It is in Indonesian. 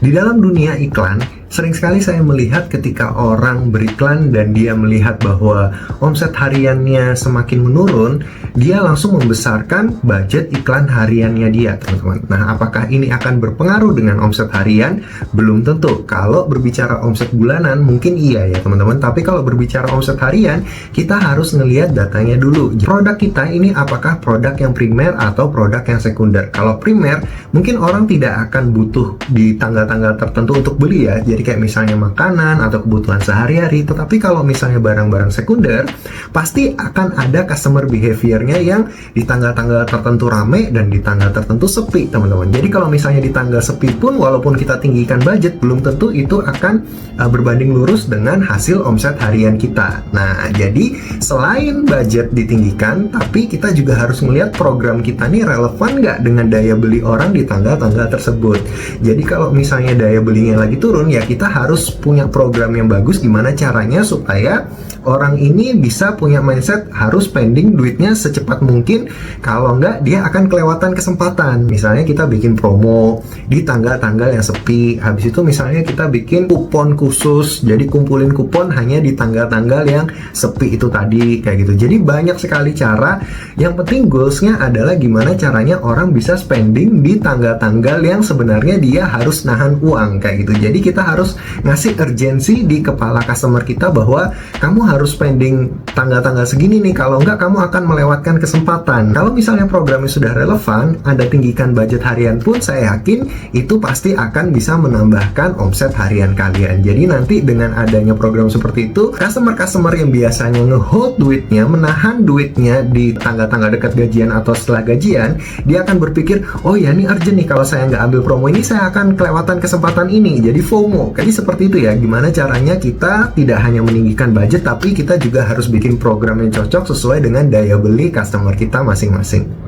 Di dalam dunia iklan, sering sekali saya melihat ketika orang beriklan dan dia melihat bahwa omset hariannya semakin menurun, dia langsung membesarkan budget iklan hariannya dia, teman-teman. Nah, apakah ini akan berpengaruh dengan omset harian? Belum tentu. Kalau berbicara omset bulanan, mungkin iya ya, teman-teman. Tapi kalau berbicara omset harian, kita harus ngelihat datanya dulu. Produk kita ini apakah produk yang primer atau produk yang sekunder? Kalau primer, mungkin orang tidak akan butuh di tanggal-tanggal tertentu untuk beli ya. Jadi kayak misalnya makanan atau kebutuhan sehari-hari. Tetapi kalau misalnya barang-barang sekunder, pasti akan ada customer behavior-nya yang di tanggal-tanggal tertentu rame dan di tanggal tertentu sepi, teman-teman. Jadi kalau misalnya di tanggal sepi pun, walaupun kita tinggikan budget, belum tentu itu akan berbanding lurus dengan hasil omset harian kita. Nah, jadi selain budget ditinggikan, tapi kita juga harus melihat program kita nih relevan nggak dengan daya beli orang di tanggal-tanggal tersebut. Jadi kalau misalnya daya belinya lagi turun, ya kita harus punya program yang bagus gimana caranya supaya orang ini bisa punya mindset harus spending duitnya secepat mungkin. Kalau nggak, dia akan kelewatan kesempatan. Misalnya kita bikin promo di tanggal-tanggal yang sepi. Habis itu misalnya kita bikin kupon khusus, jadi kumpulin kupon hanya di tanggal-tanggal yang sepi itu tadi, kayak gitu. Jadi banyak sekali cara. Yang penting goalsnya adalah gimana caranya orang bisa spending di tanggal-tanggal yang sebenarnya dia harus nahan uang, kayak gitu. Jadi kita harus ngasih urgensi di kepala customer kita bahwa kamu harus spending tanggal-tanggal segini nih, kalau enggak kamu akan melewatkan kesempatan. Kalau misalnya programnya sudah relevan, Anda tinggikan budget harian pun, saya yakin itu pasti akan bisa menambahkan omset harian kalian. Jadi nanti dengan adanya program seperti itu, customer-customer yang biasanya nge-hold duitnya, menahan duitnya di tanggal-tanggal dekat gajian atau setelah gajian, dia akan berpikir, oh ya ini urgent nih, kalau saya nggak ambil promo ini, saya akan kelewatan kesempatan ini. Jadi FOMO. Jadi seperti itu ya, gimana caranya kita tidak hanya meninggikan budget, tapi kita juga harus bikin program yang cocok sesuai dengan daya beli customer kita masing-masing.